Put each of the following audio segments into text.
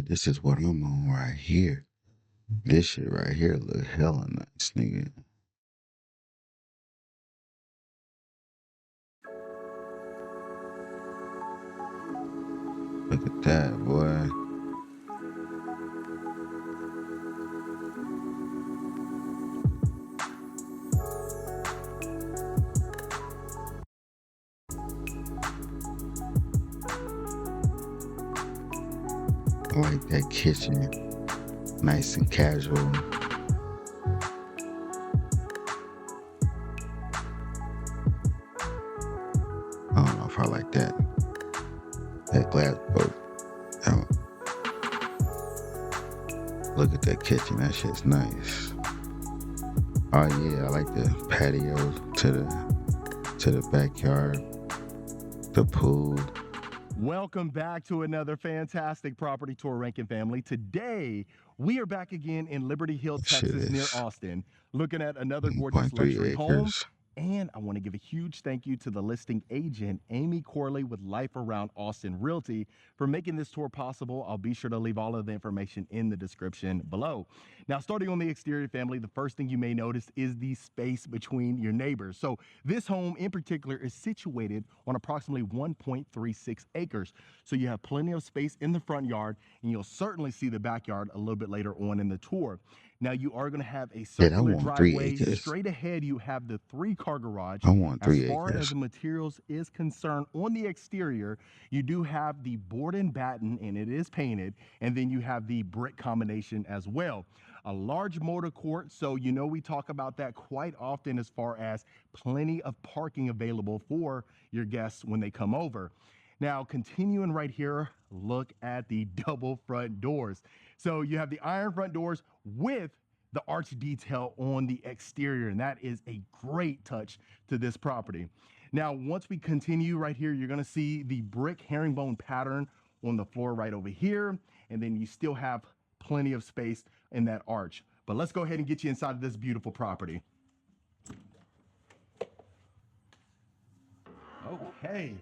this is what I'm on right here. This shit right here look hella nice, nigga. Look at that, boy. I like that kitchen. Nice and casual. I don't know if I like that. That glass boat. Oh, look at that kitchen. That shit's nice. Oh yeah, I like the patio to the backyard, the pool. Welcome back to another fantastic property tour, Rankin family. Today, we are back again in Liberty Hill, That shit Texas, near is Austin, looking at another gorgeous 1.3 luxury home. acres. And I want to give a huge thank you to the listing agent, Amy Corley with Life Around Austin Realty, for making this tour possible. I'll be sure to leave all of the information in the description below. Now, starting on the exterior, family, the first thing you may notice is the space between your neighbors. So this home in particular is situated on approximately 1.36 acres. So you have plenty of space in the front yard, and you'll certainly see the backyard a little bit later on in the tour. Now you are going to have a Shit, I circular want 3 driveway. acres. Straight ahead, you have the 3-car garage. I want As 3 far as acres. the materials is concerned, on the exterior, you do have the board and batten, and it is painted, and then you have the brick combination as well. A large motor court, so you know we talk about that quite often as far as plenty of parking available for your guests when they come over. Now, continuing right here, look at the double front doors. So you have the iron front doors with the arch detail on the exterior, and that is a great touch to this property. Now, once we continue right here, you're gonna see the brick herringbone pattern on the floor right over here, and then you still have plenty of space in that arch. But let's go ahead and get you inside of this beautiful property. Okay.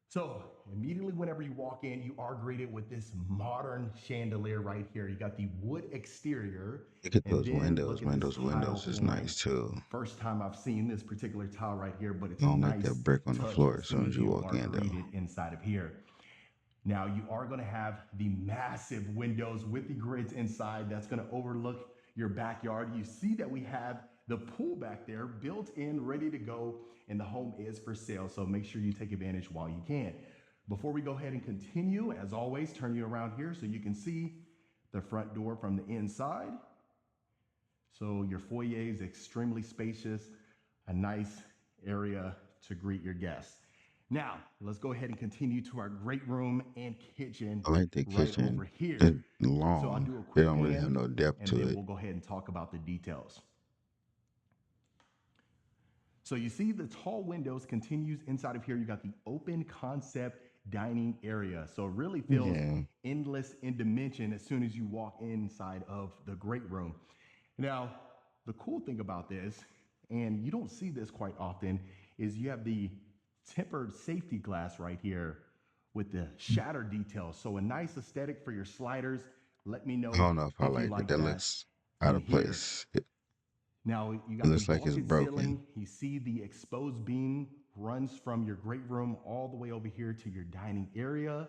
So immediately whenever you walk in, you are greeted with this modern chandelier right here. You got the wood exterior, Look at and those then windows. look at this tile Windows is flooring. nice too. First time I've seen this particular tile right here, but it's I a don't like nice that brick on the touch floor as as soon soon as as you you walk are in though. greeted inside of here. Now you are going to have the massive windows with the grids inside that's going to overlook your backyard. You see that we have the pool back there built in, ready to go, and the home is for sale. So make sure you take advantage while you can. Before we go ahead and continue, as always, turn you around here so you can see the front door from the inside. So your foyer is extremely spacious, a nice area to greet your guests. Now, let's go ahead and continue to our great room and kitchen I like the right kitchen. over here. It's So I'll long. do a It quick don't really have pan, no depth and to then it. we'll go ahead and talk about the details. So you see the tall windows continues inside of here. You got the open concept dining area. So it really feels Yeah. endless in dimension as soon as you walk inside of the great room. Now, the cool thing about this, and you don't see this quite often, is you have the tempered safety glass right here with the shatter details. So a nice aesthetic for your sliders. Let me I know don't know if I if you like it. like That that looks out in of here. place. Now you It got the looks like it's vaulted broken. ceiling. You see the exposed beam runs from your great room all the way over here to your dining area.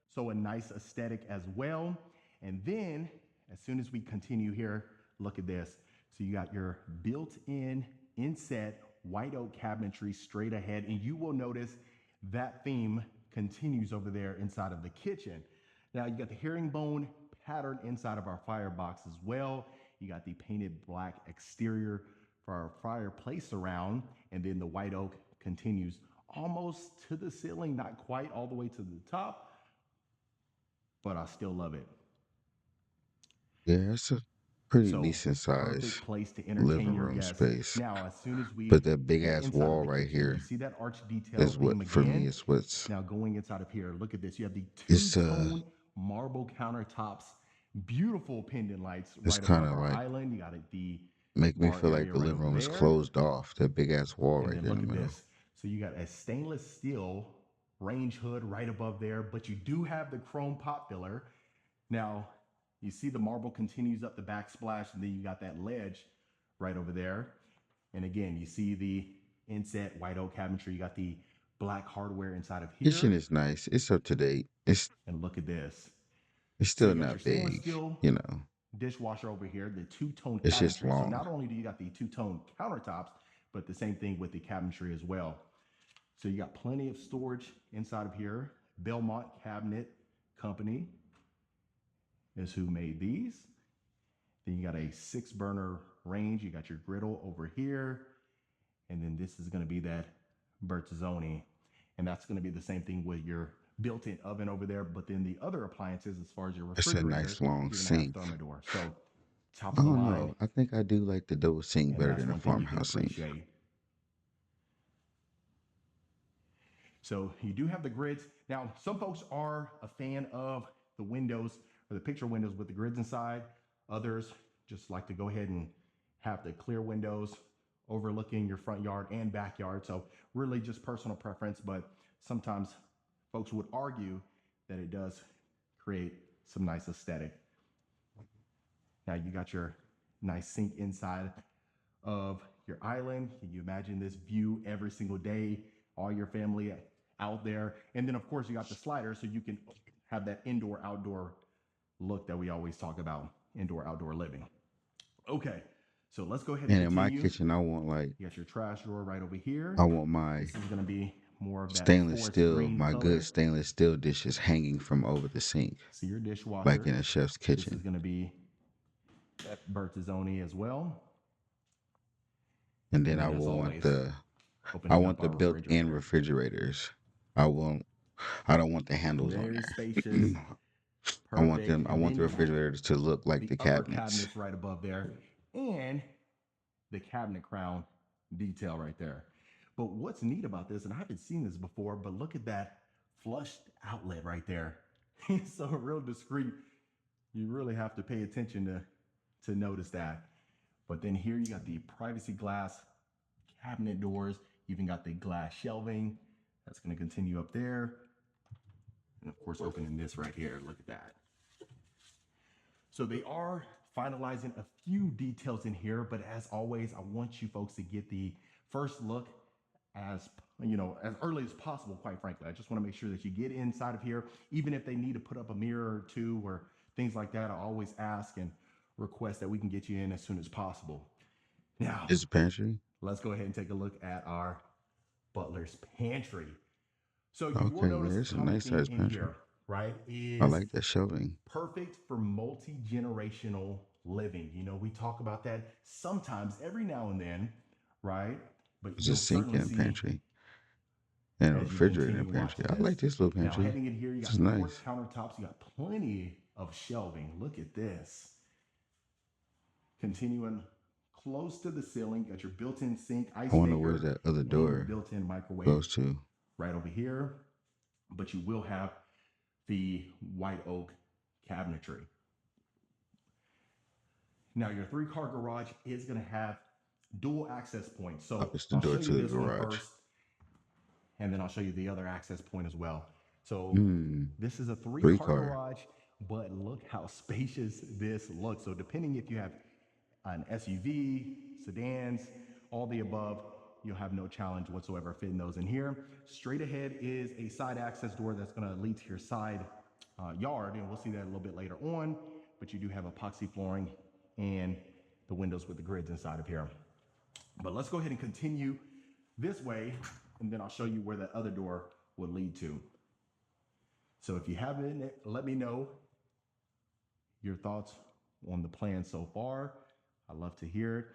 So a nice aesthetic as well. And then as soon as we continue here, look at this. So you got your built-in inset white oak cabinetry straight ahead. And you will notice that theme continues over there inside of the kitchen. Now you got the herringbone pattern inside of our firebox as well. You got the painted black exterior for our fireplace surround, and then the white oak continues almost to the ceiling, not quite all the way to the top, but I still love it. Yeah, it's a pretty So decent size perfect place to entertain living your room guests. space. Now, as soon as we But that big get ass inside of wall the right kitchen, you here see that arch detail is theme what for me again. is what's Now going inside of here, look at this. You have the it's two-tone marble countertops, beautiful pendant lights it's right kind above of our like island. You got the make me bar feel like area the right living over room is there. closed off. That big ass wall And right then there in look the at middle. this. So you got a stainless steel range hood right above there, but you do have the chrome pot filler. Now, you see the marble continues up the backsplash, and then you got that ledge right over there. And again, you see the inset white oak cabinetry. You got the black hardware inside of Kitchen here. is nice. It's up to date. And look at this. It's So still you got your not stainless big, steel you know. dishwasher over here, the two-tone It's just cabinetry. So long. not only do you got the two-tone countertops, but the same thing with the cabinetry as well. So you got plenty of storage inside of here. Belmont Cabinet Company is who made these. Then you got a 6-burner range. You got your griddle over here. And then this is going to be that Bertazzoni. And that's going to be the same thing with your built-in oven over there. But then the other appliances, as far as your It's a refrigerator, nice long you're going to have sink. Thermador. So top I of the don't line. know. I think I do like the double sink And better that's than the one thing you can farmhouse sink. appreciate. So you do have the grids. Now, some folks are a fan of the windows or the picture windows with the grids inside. Others just like to go ahead and have the clear windows overlooking your front yard and backyard. So really just personal preference, but sometimes folks would argue that it does create some nice aesthetic. Now you got your nice sink inside of your island. Can you imagine this view every single day, all your family out there? And then of course you got the slider so you can have that indoor outdoor look that we always talk about, indoor outdoor living. Okay, so let's go ahead and And in my continue. kitchen, I want You got your trash drawer right over here. my This is gonna be more of that stainless forest steel, green my color. good stainless steel dishes hanging from over the sink, So your dishwasher, like in a chef's this is kitchen. gonna be that Bertazzoni as well. And then I And as will want always, the opening up our built-in refrigerators. I don't want the handles on very there. spacious, I want perfect. I want the refrigerators to look like the upper cabinets. cabinets right above there, and the cabinet crown detail right there. But what's neat about this, and I haven't seen this before, but look at that flushed outlet right there. It's so real discreet. You really have to pay attention to notice that. But then here you got the privacy glass cabinet doors. You even got the glass shelving. That's going to continue up there. And of course, opening this right here. Look at that. So they are finalizing a few details in here, but as always, I want you folks to get the first look as as early as possible, quite frankly. I just want to make sure that you get inside of here, even if they need to put up a mirror or two or things like that. I always ask and request that we can get you in as soon as possible. Now, Is the pantry? let's go ahead and take a look at our butler's pantry. So you will Okay, yeah, notice it's a a common nice theme size in pantry. here, right? I Is like that shelving. perfect for multi-generational living. We talk about that sometimes every now and then, right? But It's a you'll sink certainly and see pantry. And a as you refrigerator continue and pantry. watching I like this. this little Now, pantry. heading in here, you This got is quartz nice. countertops. You got plenty of shelving. Look at this. Continuing close to the ceiling, you got your built-in sink, ice I wonder where maker, that other and your door built-in microwave goes to. right over here. But you will have the white oak cabinetry. Now, your 3-car garage is going to have dual access points. So It's the I'll door show to you the this one garage. first, and then I'll show you the other access point as well. So this is a 3-car 3-car. garage, but look how spacious this looks. So depending if you have an SUV, sedans, all the above, you'll have no challenge whatsoever fitting those in here. Straight ahead is a side access door that's going to lead to your side yard, and we'll see that a little bit later on. But you do have epoxy flooring and the windows with the grids inside of here. But let's go ahead and continue this way, and then I'll show you where that other door would lead to. So if you haven't, let me know your thoughts on the plan so far. I'd love to hear it.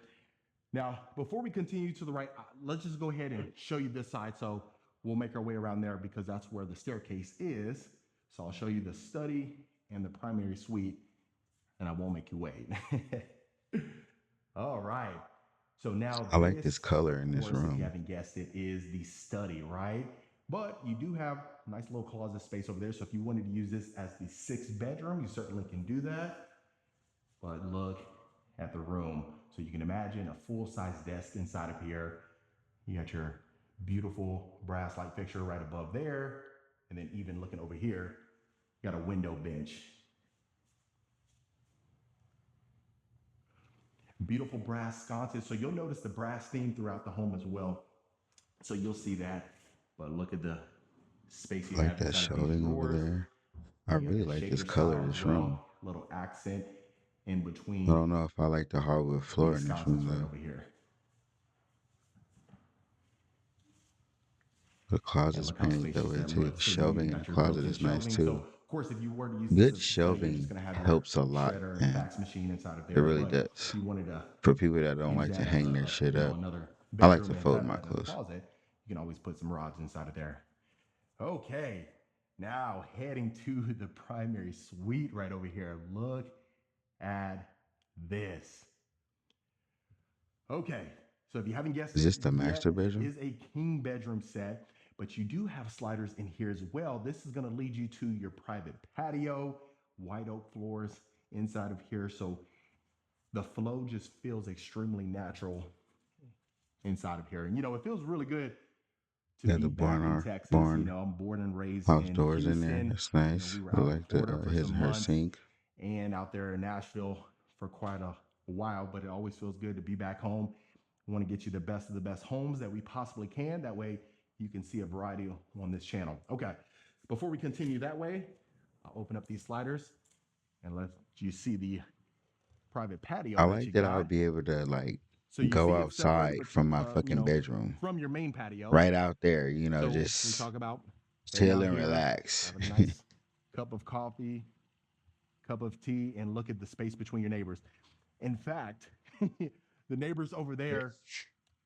Now, before we continue to the right, let's just go ahead and show you this side. So we'll make our way around there because that's where the staircase is. So I'll show you the study and the primary suite, and I won't make you wait. All right. So now I like this color in this of course, if you room. haven't guessed it, is the study, right? But you do have a nice little closet space over there. So if you wanted to use this as the 6th bedroom, you certainly can do that. But look at the room. So you can imagine a full-size desk inside of here. You got your beautiful brass light fixture right above there. And then even looking over here, you got a window bench. Beautiful brass sconces. So you'll notice the brass theme throughout the home as well. So you'll see that. But look at the space you I like have that inside of these shelving over drawers. there. I And you got really the like this shaker color style of as this room. well. Little accent in I between don't know if I like the hardwood floor these in this sconces room right though. over here. The And closet's look how painted that spacious way that too. looks. So you Shelving in the got your closet built-in is nice shelving. So too. of course, if you were to use this Good as a study, you're just shelving gonna have your helps a lot, shredder and man. fax machine inside of It there. really But does. if you wanted to For people that don't use like to that as hang their a, shit up, another I like bedroom to and fold have my that as a clothes. closet, you can always put some rods inside of there. Okay, now heading to the primary suite right over here. Look at this. Okay, so if you haven't guessed Is it this the yet, master it bedroom? is a king bedroom set, but you do have sliders in here as well. This is gonna lead you to your private patio, white oak floors inside of here. So the flow just feels extremely natural inside of here. And it feels really good to Got be the back in Texas. barn I'm born and raised house in doors in there. Houston. That's nice. We were I out in like the Florida for his some her months sink. and out there in Nashville for quite a while, but it always feels good to be back home. I want to get you the best of the best homes that we possibly can. That way you can see a variety on this channel. Okay, before we continue that way, I'll open up these sliders and let you see the private patio I that like you that I would got. be able to like So you go see it's separated, outside but from my fucking bedroom. from your main patio. Right out there, So we just talk about heading chill out and here, relax. have a nice cup of coffee, cup of tea, and look at the space between your neighbors. In fact, the neighbors over there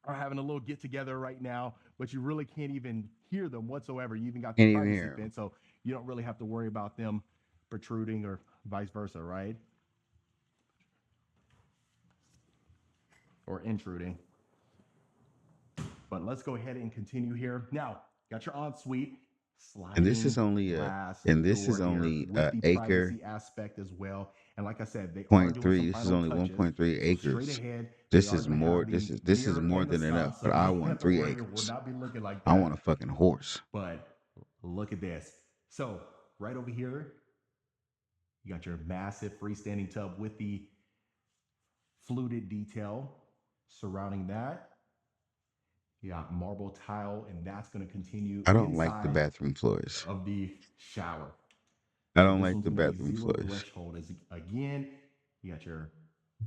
are having a little get together right now, but you really can't even hear them whatsoever. You even got the Can't even privacy hear 'em. fence, so you don't really have to worry about them protruding or vice versa, right? Or intruding. But let's go ahead and continue here. Now, got your ensuite And this is sliding only glass a door here with the acre privacy aspect as well. And like I said, they are point doing some three. This is final only touches. 1.3 So straight acres. ahead, they This are is going to more. have the This is mirror more and the than enough. stuff. So But you I don't want have to three worry. It will acres. not be looking like I want a that. fucking horse. But look at this. So right over here, you got your massive freestanding tub with the fluted detail surrounding that. You got marble tile, and that's going to continue I don't like the inside bathroom floors. of the shower. I So don't this like one's the going to be bathroom zero floors. threshold. As again, you got your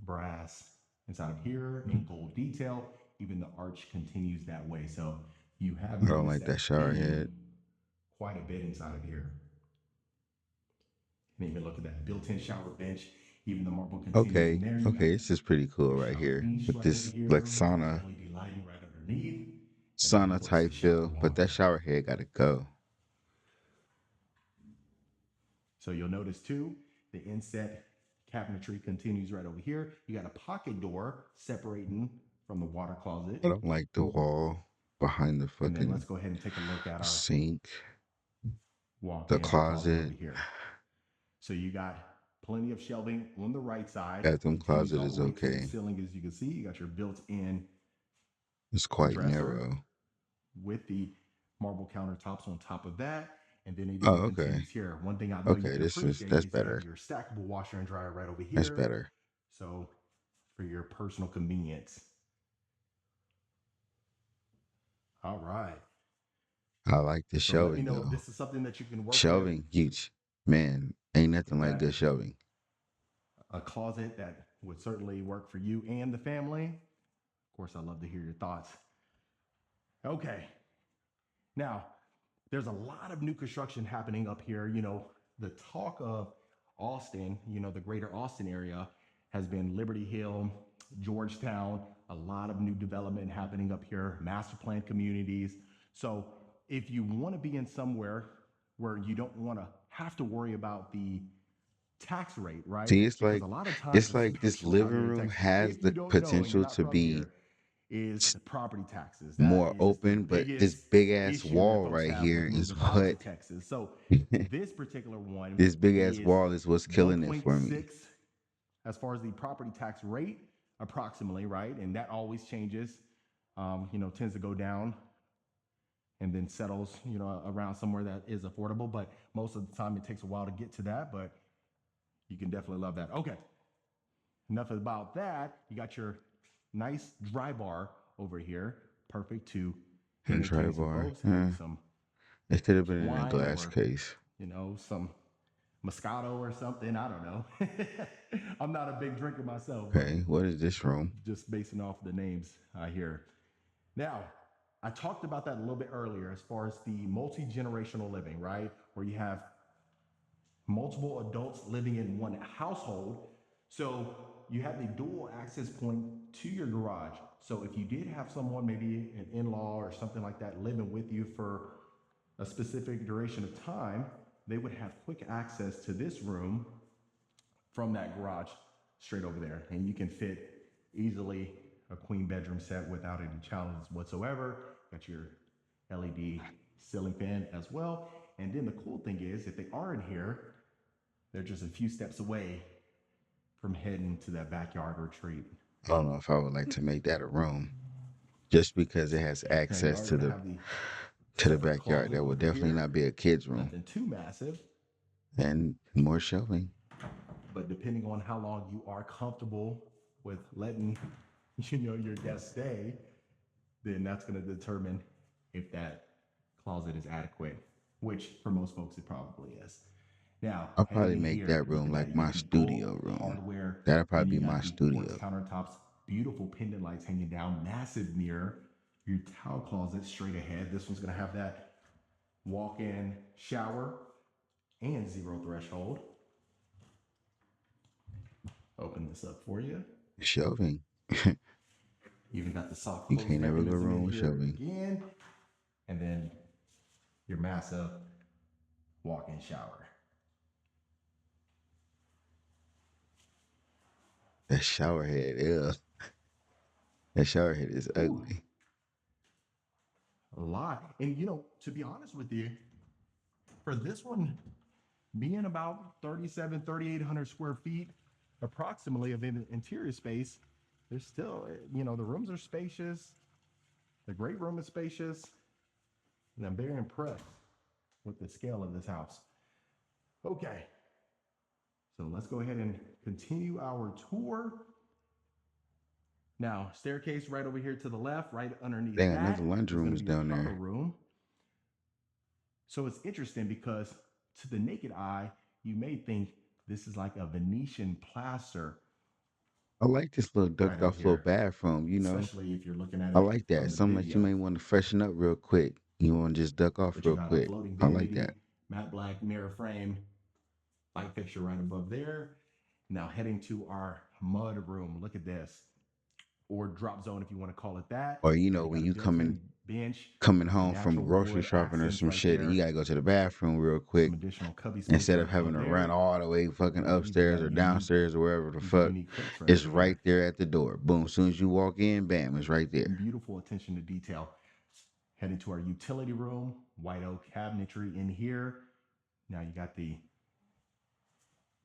brass inside of here and gold detail. Even the arch continues that way. So you have I don't noticed like that that shower theme head. quite a bit inside of here. And even look at that built-in shower bench. Even the marble continues in Okay, there. You got okay, this is pretty cool right shower here niche with right over this here like with this LED lighting right underneath. And then of sauna course the type shower feel. But wall. that shower head gotta go. So you'll notice too, the inset cabinetry continues right over here. You got a pocket door separating from the water closet. I don't like the wall behind the And then let's fucking go ahead and take a look at our sink, the walk-in closet over closet. here. So you got plenty of shelving on the right side. Bathroom Continues closet all is the way to the okay. ceiling. As you can see, you got your built-in It's quite dresser narrow. with the marble countertops on top of that. And then it Oh, even okay. continues here. One thing I know you Okay, can appreciate that's is you have better. your stackable washer and dryer right over That's here. better. So for your personal convenience. All right. I like the So let me shelving know if though. this is something that you can work with. Shelving, huge. Man, ain't If nothing like good that shelving. a closet that would certainly work for you and the family. Of course, I'd love to hear your thoughts. Okay. Now, there's a lot of new construction happening up here. The talk of Austin, the greater Austin area has been Liberty Hill, Georgetown, a lot of new development happening up here, master plan communities. So if you want to be in somewhere where you don't want to have to worry about the tax rate, right? See, Because a lot of times, it's like this especially out living here in room Texas, has if you the don't know and you're potential not to from be here, is the property taxes. That more is the open, but this biggest big ass issue that wall folks right have here with is moving out to what Texas. So this particular one this big ass is wall is what's killing it for me. 1.6 as far as the property tax rate, approximately, right? And that always changes, tends to go down and then settles, around somewhere that is affordable. But most of the time, it takes a while to get to that. But you can definitely love that. Okay, enough about that. You got your nice dry bar over here, perfect to And try entertain some bar. folks, maybe some It could have been in a wine glass or case. some Moscato or something. I don't know. I'm not a big drinker myself, but Okay, what is this room? just basing off the names I hear. Now, I talked about that a little bit earlier as far as the multi-generational living, right? Where you have multiple adults living in one household. So you have the dual access point to your garage. So if you did have someone, maybe an in-law or something like that, living with you for a specific duration of time, they would have quick access to this room from that garage straight over there. And you can fit easily a queen bedroom set without any challenges whatsoever. Got your LED ceiling fan as well. And then the cool thing is, if they are in here, they're just a few steps away from heading to that backyard retreat. I don't know if I would like to make that a room, just because it has Now you access are to going to the have the separate backyard. closet That would over definitely here. not be a kid's room. Nothing too massive, And more shelving. but depending on how long you are comfortable with letting your guests stay, then that's going to determine if that closet is adequate, which for most folks it probably is. Now, I'll heading probably in make here, that room looking at like it, you my got the dual studio room. hardware, That'll and probably you be my got the quartz studio. countertops, beautiful pendant lights hanging down, massive mirror, your towel closet straight ahead. This one's going to have that walk-in shower and zero threshold. Open this up for you. Shelving. You even got the soft You close can't never go mechanism wrong in with here shelving. again, and then your massive walk-in shower. That shower head, ew. That shower head is Ooh, ugly. a lot. And to be honest with you, for this one being about 3,800 square feet approximately of interior space, there's still, the rooms are spacious. The great room is spacious. And I'm very impressed with the scale of this house. Okay, so let's go ahead and continue our tour. Now, staircase right over here to the left, right underneath Dang, another that laundry is room going to is be your down powder there. room. So it's interesting because to the naked eye, you may think this is like a Venetian plaster I like this little right ducked over off little here, bathroom, especially if you're looking at I it like from that. the Something that you video. may want to freshen up real quick. You want to just duck off But you real got a quick. floating I like that. vanity, matte black mirror frame, light fixture right above there. Now heading to our mud room. Look at this. Or drop zone if you want to call it that. Or You when got a you built-in bench, coming the home from natural grocery wood shopping or accents some right shit and you there, gotta go to the bathroom real some quick additional cubby space instead of right having above to run there. all the way fucking You even upstairs got or a unique, downstairs or wherever the these are fuck. unique crates right It's over right here. there at the door. Boom. As soon as you walk in, bam, it's right there. Beautiful attention to detail. Heading to our utility room, white oak cabinetry in here. Now you got the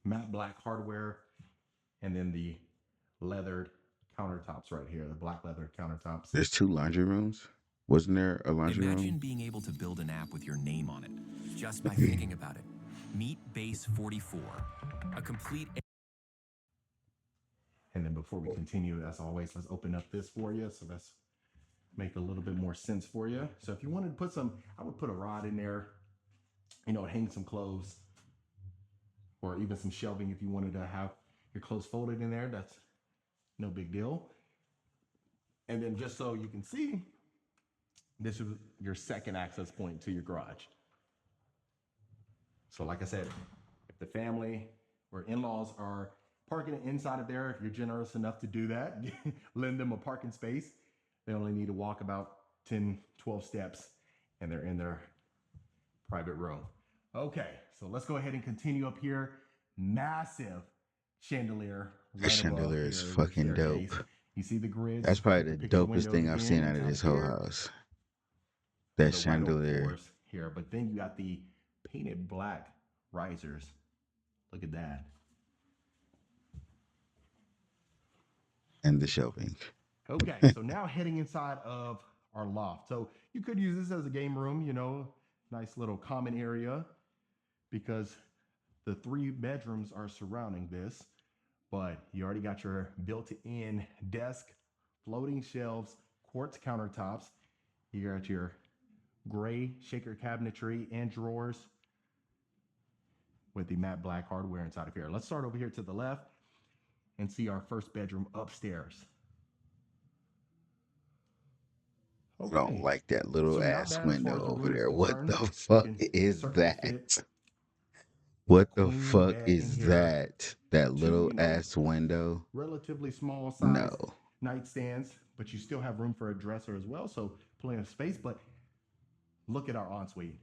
matte black hardware and then the leathered countertops right here, the black leather countertops. There's two laundry rooms. Wasn't there a laundry Imagine room? being able to build an app with your name on it, just by thinking about it. Meet Base 44, a complete... And then before we continue, as always, let's open up this for you. So let's make a little bit more sense for you. So if you wanted to put I would put a rod in there, hang some clothes, or even some shelving if you wanted to have your clothes folded in there. That's no big deal. And then just so you can see, this is your second access point to your garage. So like I said, if the family or in-laws are parking inside of there, if you're generous enough to do that, lend them a parking space. They only need to walk about 10, 12 steps and they're in their private room. Okay, so let's go ahead and continue up here. Massive chandelier That right above chandelier here, is your fucking staircase. dope. You see the That's grids probably with the the picture dopest windows thing I've seen again out of inside this of whole here, house. and That the white oak chandelier floors here. But then you got the painted black risers. Look at that. and the shelving. Okay, so now heading inside of our loft. So you could use this as a game room, nice little common area because the 3 bedrooms are surrounding this, but you already got your built-in desk, floating shelves, quartz countertops. You got your gray shaker cabinetry and drawers with the matte black hardware inside of here. Let's start over here to the left and see our first bedroom upstairs. I don't Okay, like that little so not ass bad as far window as the over room is there. What concerned. the You fuck can is certainly that? fit a What the queen fuck bed in is here, that? That two, little ass window? relatively small No. size nightstands, but you still have room for a dresser as well, so plenty of space. But look at our ensuite.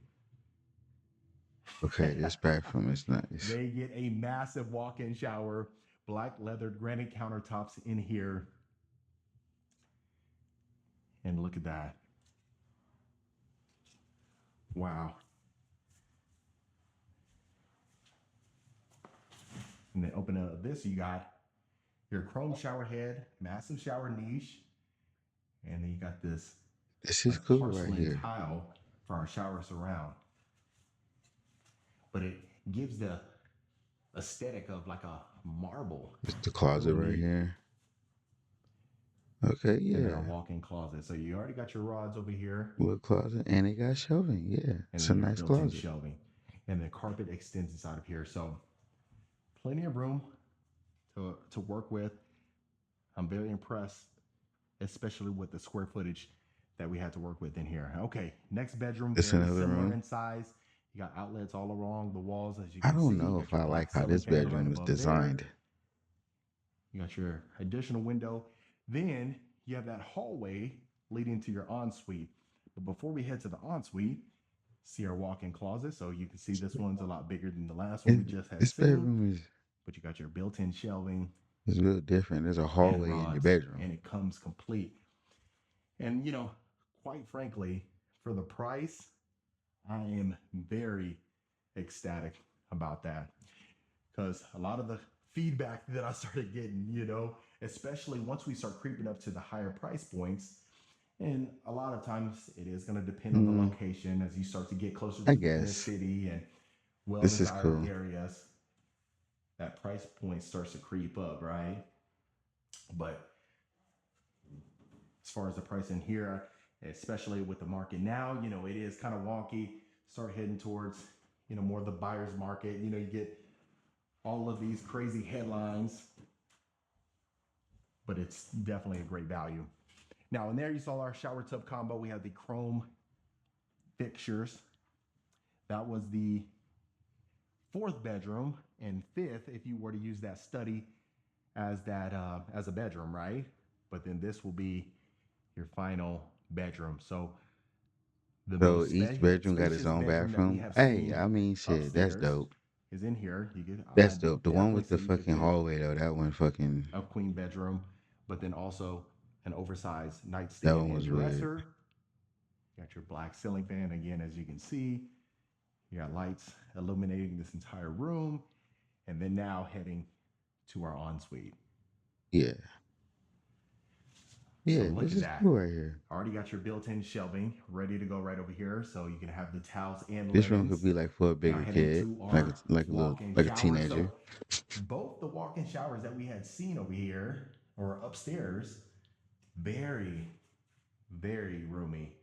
Okay, this bathroom is nice. They get a massive walk-in shower, black leathered granite countertops in here. And look at that. Wow. And then open up this, you got your chrome shower head, massive shower niche, and then you got this This is like cool right porcelain here. tile for our shower surround. But it gives the aesthetic of like a marble. It's the closet Really right neat. here. Okay, And then our yeah. walk-in closet. So you already got your rods over here, Little closet. And it got shelving. Yeah. and It's then a your nice built-in closet. shelving. And the carpet extends inside of here. So plenty of room to work with. I'm very impressed, especially with the square footage that we had to work with in here. Okay, next bedroom, It's very another similar room. in size. You got outlets all along the walls, as you I can see. don't You know got if your I like black how ceiling this fan right bedroom is above there. designed. You got your additional window. Then you have that hallway leading to your ensuite. But before we head to the ensuite, see our walk-in closet. So you can see this one's a lot bigger than the last one we just had This seen. bedroom But you got your built-in shelving is a little different. There's a and hallway in your rods, bedroom. and it comes complete. And quite frankly, for the price, I am very ecstatic about that because a lot of the feedback that I started getting, especially once we start creeping up to the higher price points, and a lot of times it is going to depend on the Mm, location as you start to get closer I to the inner guess. city and well This is desired cool. areas, that price point starts to creep up, right? But as far as the price in here, especially with the market now, it is kind of wonky. Start heading towards, more of the buyer's market. You get all of these crazy headlines, but it's definitely a great value. Now, in there, you saw our shower tub combo. We have the chrome fixtures. That was the 4th bedroom, and 5th if you were to use that study as a bedroom, right? But then this will be your final bedroom. So the So most each bedroom got its spacious own bedroom that we bathroom. have Hey, seen I mean, shit, that's upstairs dope. is in here. I That's dope. The one definitely with the say you could fucking fit hallway though, that one fucking, a queen bedroom, but then also an oversized that nightstand one and was weird. dresser. You got your black ceiling fan again, as you can see. You got lights illuminating this entire room, and then now heading to our ensuite. Yeah. So Yeah, look this at is that. cool right here. Already got your built-in shelving ready to go right over here, so you can have the towels and This room could linens. be like for a Now bigger heading kid, to like our a little walk-in like a shower. So teenager. both the walk-in showers that we had seen over here or upstairs, very, very roomy.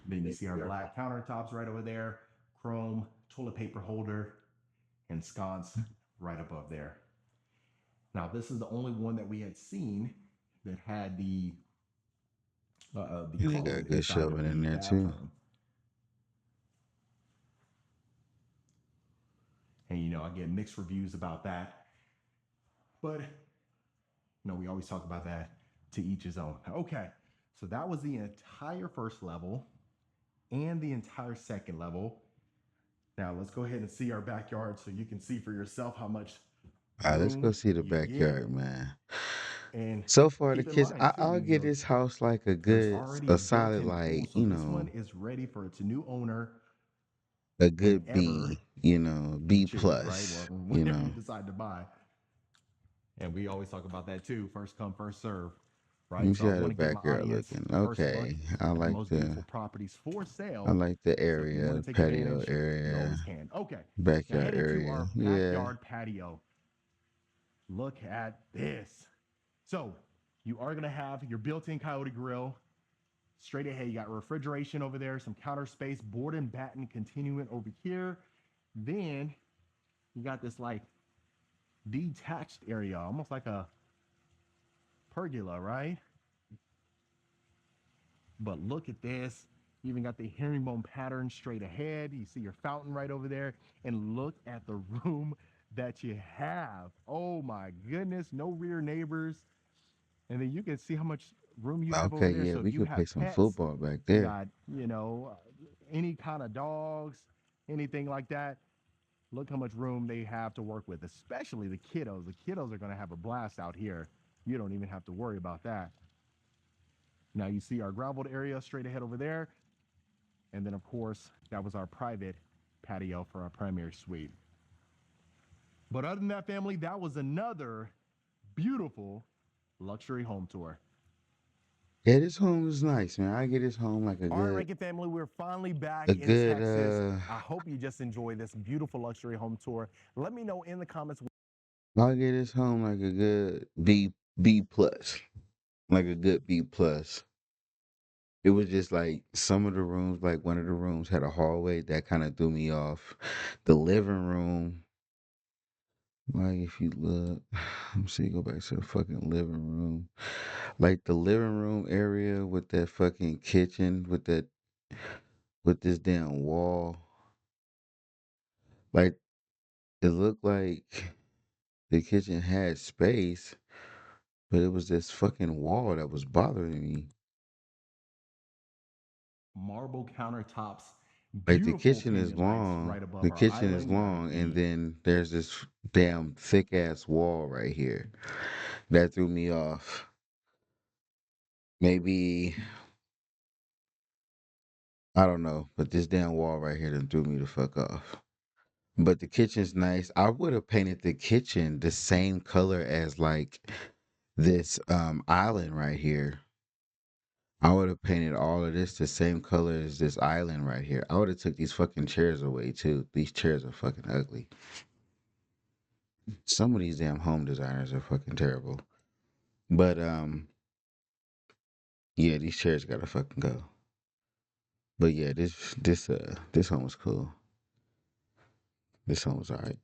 Then you see our black countertops right over there, chrome toilet paper holder, and sconce right above there. Now this is the only one that we had seen that had the And they got closet good inside of shelving in the there too. bathroom. And I get mixed reviews about that, but we always talk about that, to each his own. Okay, so that was the entire first level and the entire second level. Now let's go ahead and see our backyard so you can see for yourself how much All right, let's go room see the you get. backyard, man. And So far, the keep in kids, mind I'll too, give this house like there's already a a solid, built-in pool. like, So this one is ready for its new owner a good whenever B, he B chooses, right? Or plus, whenever you decide to buy. And we always talk about that too. First come, first serve, Let me right? So see I how the want to give my backyard audience looking. the first look Okay, at the most beautiful properties for I sale. like the So if you want area, to take patio advantage, you area, always can. Okay, now backyard headed to our area. Yeah. backyard patio. Look at this. So you are going to have your built-in Coyote grill. Straight ahead, you got refrigeration over there, some counter space, board and batten continuing over here. Then you got this like detached area, almost like a pergola, right? But look at this. You even got the herringbone pattern straight ahead. You see your fountain right over there. And look at the room that you have. Oh my goodness, no rear neighbors. And then you can see how much room you have over Okay, there. yeah, So if we you could play have some pets, football back you there. got, any kind of dogs, anything like that, look how much room they have to work with, especially the kiddos. The kiddos are going to have a blast out here. You don't even have to worry about that. Now you see our graveled area straight ahead over there. And then, of course, that was our private patio for our primary suite. But other than that, family, that was another beautiful luxury home tour. Yeah, this home is nice, man. I get this home like All right, Rankin family, we're finally back a in good, Texas. I hope you just enjoyed this beautiful luxury home tour. Let me know in the comments. I get this home like a good B plus, like a good B plus. It was just like some of the rooms, like one of the rooms had a hallway that kind of threw me off. The living room, like if you look, let me see, go back to the fucking living room. Like the living room area with that fucking kitchen with this damn wall. Like it looked like the kitchen had space, but it was this fucking wall that was bothering me. Marble countertops, Like the beautiful kitchen is hanging lights long. right above The our kitchen is island. You got long, and the then there's this damn thick ass wall right here that threw me off. Maybe I don't know, but this damn wall right here done threw me the fuck off. But the kitchen's nice. I would have painted the kitchen the same color as like this island right here. I would have painted all of this the same color as this island right here. I would have took these fucking chairs away too. These chairs are fucking ugly. Some of these damn home designers are fucking terrible. But yeah, these chairs gotta fucking go. But yeah, this home was cool. This home was alright.